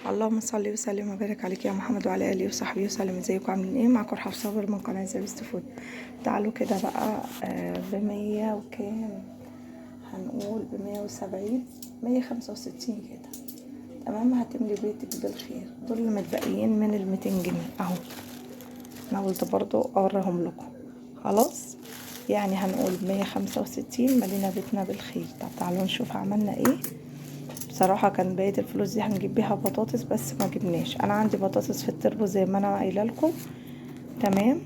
اللهم صل وسلم وبارك عليك يا محمد وعلى اله وصحبه وسلم. ازيكم عاملين ايه؟ معاكم رحاب صابر من قناه ذا بيست فود. تعالوا كده بقى بمية وكام، هنقول ب170 165 كده. تمام، هتملي بيتك بالخير. دول اللي متبقيين من ال200 جنيه اهو. انا قلت برضو اوريهم لكم. خلاص يعني هنقول ب165 ملينا بيتنا بالخير. طب تعالوا نشوف عملنا ايه. بصراحة كان بقية الفلوس دي هنجيب بيها بطاطس بس ما جبناش. انا عندي بطاطس في التربو زي ما انا قايله لكم. تمام،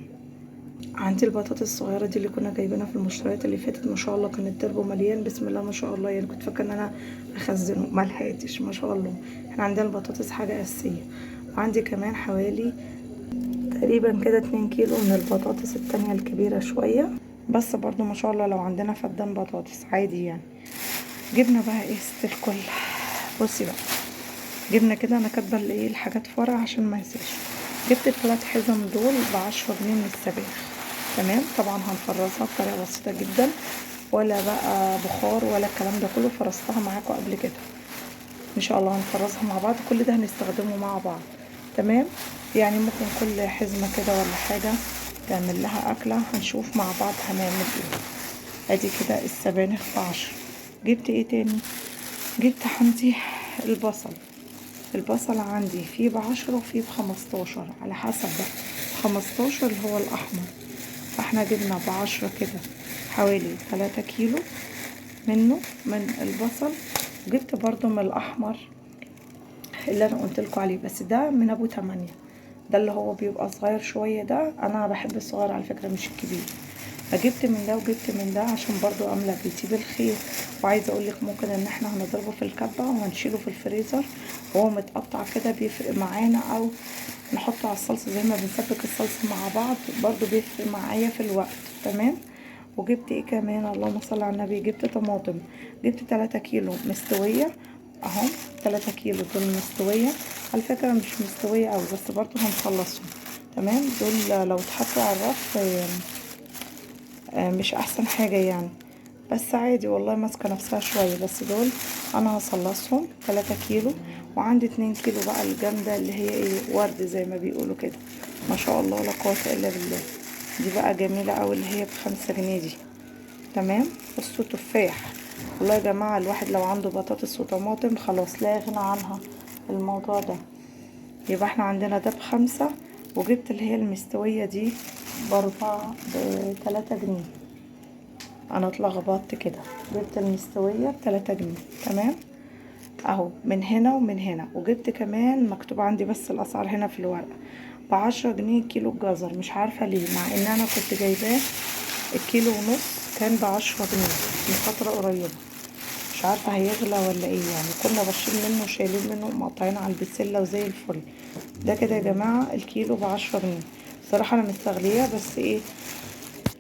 عندي البطاطس الصغيره دي اللي كنا جايبينها في المشتريات اللي فاتت. ما شاء الله كان التربو مليان بسم الله ما شاء الله. يعني كنت فاكره ان انا اخزنه ما لحقتش. ما شاء الله احنا عندنا البطاطس حاجه اساسيه. وعندي كمان حوالي تقريبا كده 2 كيلو من البطاطس التانية الكبيره شويه. بس برضو ما شاء الله لو عندنا فدان بطاطس عادي يعني. جبنا بقى ايه ست الكل. بصي بقى، جبنا كده انا كاتبه الايه الحاجات فرع عشان ما انساش. جبت ال3 حزم دول ب10 جنيه من السباخ. تمام، طبعا هنفرزها بطريقه بسيطه جدا، ولا بقى بخار ولا الكلام ده كله. فرزتها معاكم قبل كده ان شاء الله. هنفرزها مع بعض، كل ده هنستخدمه مع بعض. تمام، يعني ممكن كل حزمه كده ولا حاجه تعمل لها اكله. هنشوف مع بعض هنعمل ايه. ادي كده السبانخ ب10. جبت ايه تاني؟ جبت عندي البصل. البصل عندي فيه ب10 وفيه ب15 على حسب بقى. 15 اللي هو الأحمر. فاحنا جبنا ب10 كده حوالي 3 كيلو منه من البصل. جبت برضو من الأحمر اللي أنا قلتلكوا عليه، بس ده من أبو 8. ده اللي هو بيبقى صغير شوية. ده أنا بحب الصغير على فكرة مش الكبير. فجبت من ده وجبت من ده عشان برضو املى بيتي بالخير. وعايزه اقولك ممكن ان احنا هنضربه في الكبه وهنشيله في الفريزر وهو متقطع كده بيفرق معانا، او نحطه على الصلصه زي ما بنسبك الصلصه مع بعض برضو بيفرق معايا في الوقت. تمام. وجبت ايه كمان؟ اللهم صل على النبي. جبت طماطم. جبت 3 كيلو مستويه اهو. 3 كيلو دول مستويه. على فكره مش مستويه قوي بس برضو هنخلصهم. تمام، دول لو اتحطوا على الرف مش احسن حاجة يعني، بس عادي والله ماسكة نفسها شوية. بس دول انا هصلصهم 3 كيلو. وعندي 2 كيلو بقى الجامدة اللي هي ايه ورد زي ما بيقولوا كده. ما شاء الله لا قوة الا بالله. دي بقى جميلة اوي اللي هي ب5 جنيه دي. تمام. بصوا تفاح. والله يا جماعة الواحد لو عنده بطاطس وطماطم خلاص لا يغنى عنها الموضوع ده. يبقى احنا عندنا ده ب5. وجبت اللي هي المستوية دي ب4 ب3 جنيه. انا اتلخبطت كده. جبت المستوية ب3 جنيه. تمام اهو من هنا ومن هنا. وجبت كمان مكتوب عندي بس الاسعار هنا في الورقة ب10 جنيه كيلو الجزر. مش عارفة ليه مع ان انا كنت جايباه الكيلو ونص كان ب10 جنيه من فترة قريبة. مش عارفة هيغلى ولا ايه يعني. كنا بشيل منه وشايلين منه ومقطعين على البسلة وزي الفل. ده كده يا جماعة الكيلو ب10 جنيه. صراحة انا مستغلية بس ايه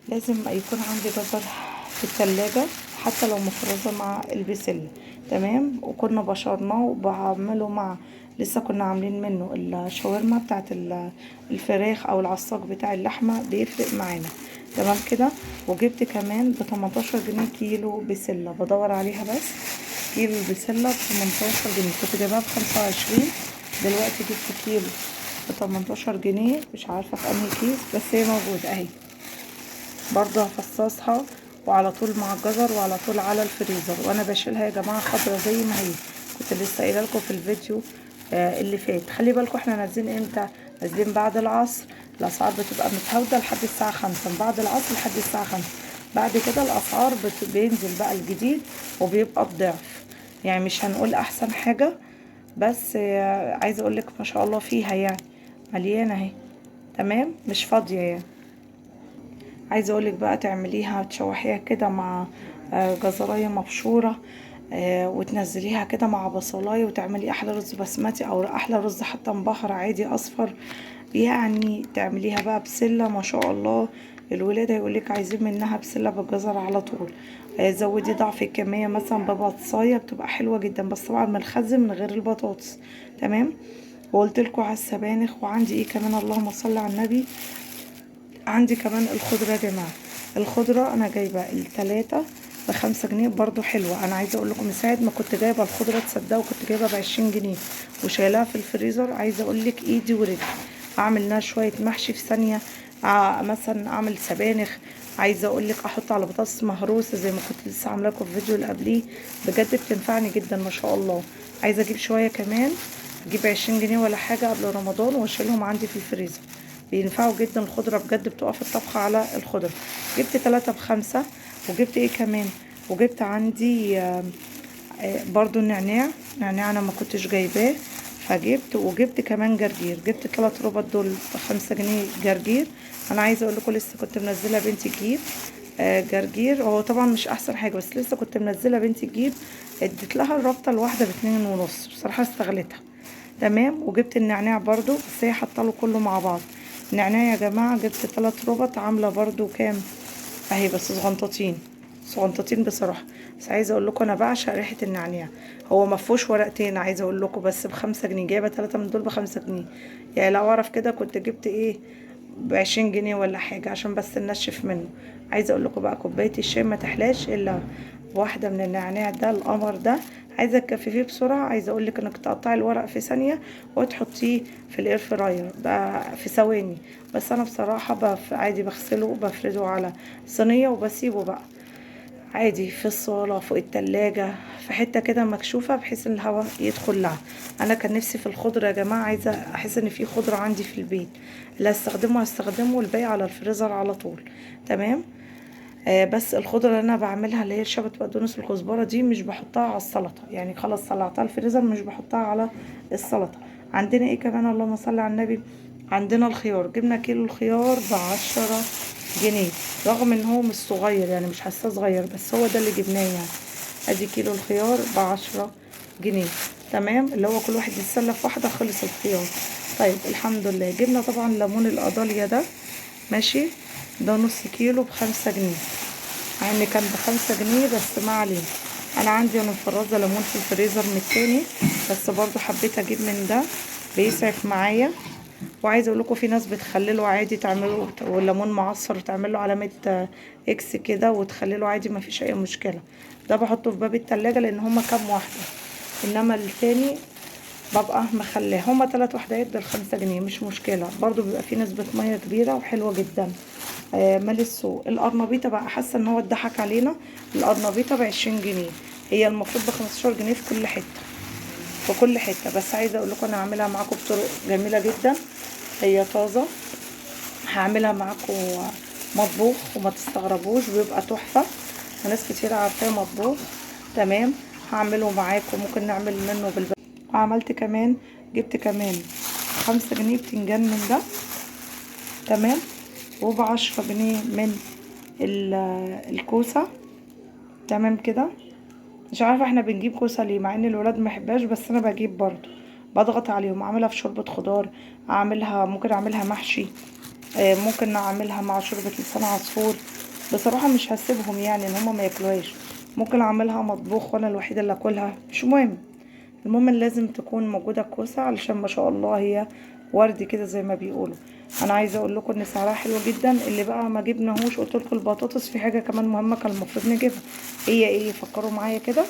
لازم يكون عندي جزر في التلاجة حتى لو مفروزة مع البسلة. تمام. وكنا بشرناه وبعمله مع لسه كنا عاملين منه الشاورما بتاعت الفراخ او العصاج بتاع اللحمة بيفرق معانا. تمام كده. وجبت كمان ب18 جنيه كيلو بسلة بدور عليها بس. كيلو البسلة ب18 جنيه. كنت جايبها ب25. دلوقتي جبت كيلو ب18 جنيه. مش عارفة في انهي كيس بس هي موجودة اهي. برضه هفصصها وعلى طول مع الجزر وعلى طول على الفريزر. وانا بشيلها يا جماعه خضره زي ما هي. كنت لسه قايله لكم في الفيديو اللي فات. خلي بالكم احنا نازلين امتى؟ نازلين بعد العصر. الاسعار بتبقى متهاوده لحد الساعه 5. من بعد العصر لحد الساعه 5. بعد كده الاسعار بينزل بقى الجديد وبيبقى بضعف. يعني مش هنقول احسن حاجه بس عايزه اقول لك ما شاء الله فيها يعني مليانه اهي. تمام، مش فاضيه يعني. عايزه اقولك بقى تعمليها تشوحيها كده مع جزرايه مبشوره. وتنزليها كده مع بصلايه وتعملي احلى رز بسمتي او احلى رز حتى مبهر عادي اصفر. يعني تعمليها بقى بسله ما شاء الله. الولاد هيقولك عايزين منها بسله بالجزر على طول. زودي ضعف الكميه مثلا ببطايه بتبقى حلوه جدا بس طبعا متخزن من غير البطاطس. تمام. وقلت لكم على السبانخ. وعندي ايه كمان؟ اللهم صل على النبي. عندي كمان الخضرة يا جماعة. الخضرة انا جايبة ال3 ب5 جنيه برضو حلوة. انا عايزة اقول لكم من ساعة ما كنت جايبة الخضرة تصدقوا كنت جايبها ب20 جنيه وشايلاها في الفريزر. عايزه اقولك ايدي ورجلي اعمل لها شويه محشي في ثانيه. مثلا اعمل سبانخ. عايزه اقولك احط على بطاطس مهروسه زي ما كنت لسه عامله لكم في الفيديو اللي قبليه، بجد بتنفعني جدا ما شاء الله. عايزه اجيب شويه كمان، اجيب 20 جنيه ولا حاجه قبل رمضان واشيلهم عندي في الفريزر، بينفعوا جدا. الخضره بجد بتقف في الطبخ على الخضره. جبت 3 ب5. وجبت ايه كمان؟ وجبت عندي برضو النعناع. نعناع انا ما كنتش جايباه فجبت. وجبت كمان جرجير، جبت 3 ربط دول ب5 جنيه جرجير. انا عايزه اقول لكم لسه كنت منزله بنتي تجيب جرجير. هو طبعا مش احسن حاجه بس لسه كنت منزله بنتي تجيب، اديت لها الربطه الواحده ب2.5 بصراحه استغلتها. تمام. وجبت النعناع برضو بس هي حاطه له كله مع بعض. النعناع يا جماعه جبت 3 ربط عامله برضو كام اهي، بس صغنطتين صغنطتين بصراحه. بس عايزه اقول لكم انا بعشق ريحه النعناع. هو ما فيهوش ورقتين عايزه اقول لكم، بس ب5 جنيه. جايبه 3 من دول ب5 جنيه. يعني لو اعرف كده كنت جبت ايه ب20 جنيه ولا حاجه عشان بس ننشف منه. عايزه اقول لكم بقى كوبايه الشاي ما تحلاش الا واحده من النعناع ده القمر ده. عايزه تكففيه بسرعه. عايزه اقول لك انك تقطعي الورق في ثانيه وتحطيه في الاير فراير بقى في ثواني. بس انا بصراحه عادي بغسله وبفرده على صينيه وبسيبه بقى عادي في الصالة فوق التلاجة في حتة كده مكشوفة بحيث ان الهواء يدخل لها. انا كان نفسي في الخضرة يا جماعة، عايزة احس ان في خضرة عندي في البيت. اللي هستخدمه والباقي على الفريزر على طول. تمام. بس الخضرة اللي انا بعملها اللي هي الشبت بقدونس والكزبرة دي مش بحطها على السلطة، يعني خلاص طلعتها الفريزر مش بحطها على السلطة. عندنا ايه كمان؟ اللهم صل على النبي. عندنا الخيار، جبنا كيلو الخيار ب10 جنيه. رغم ان هو مش صغير يعني مش حاساه صغير بس هو ده اللي جبناه يعني. ادي كيلو الخيار ب10 جنيه. تمام. اللي هو كل واحد يتسلى في واحدة خلص الخيار. طيب الحمد لله. جبنا طبعا ليمون القضاليا ده ماشي، ده نص كيلو ب5 جنيه. مع ان كان ب5 جنيه بس ما عليه. انا عندي انا مفرزه ليمون في الفريزر من التاني بس برضو حبيت اجيب من ده بيسعف معايا. وعايزه اقول لكم في ناس بتخلله عادي تعمله والليمون معصر وتعمله علامه اكس كده وتخلله عادي ما فيش اي مشكله. ده بحطه في باب التلاجة لان هما كام واحده، انما التاني ببقى مخلاه. هما 3 وحدات ب5 جنيه مش مشكله. برضو بيبقى فيه نسبه ميه كبيره وحلوه جدا. مال السوق. القرنبيطه بقى حاسه ان هو اتضحك علينا. القرنبيطه ب20 جنيه، هي المفروض ب15 جنيه في كل حته في كل حته. بس عايزه اقول لكم انا هعملها معاكم بطرق جميله جدا. هي طازه. هعملها معاكم مطبوخ وما تستغربوش بيبقى تحفه وناس كتير عارفاه مطبوخ. تمام. هعمله معاكم ممكن نعمل منه وعملت كمان جبت كمان 5 جنيه بتنجان من ده. تمام. وب10 جنيه من الكوسه. تمام كده. مش عارفه احنا بنجيب كوسه ليه مع ان الولاد ما يحبهاش بس انا بجيب برضو بضغط عليهم. اعملها في شوربه خضار، اعملها ممكن اعملها محشي، ممكن اعملها مع شوربه لسان عصفور. بصراحه مش هسيبهم يعني ان هما ما ياكلوهاش. ممكن اعملها مطبوخ وانا الوحيده اللي اكلها مش مهم. المهم إن لازم تكون موجوده كوسه علشان ما شاء الله هي وردي كده زي ما بيقولوا. انا عايزه اقول لكم ان سعرها حلو جدا. اللي بقى ما جبناهوش قلت لكم البطاطس في حاجه كمان مهمه كان المفروض نجيبها. هي ايه؟ فكروا معايا كده.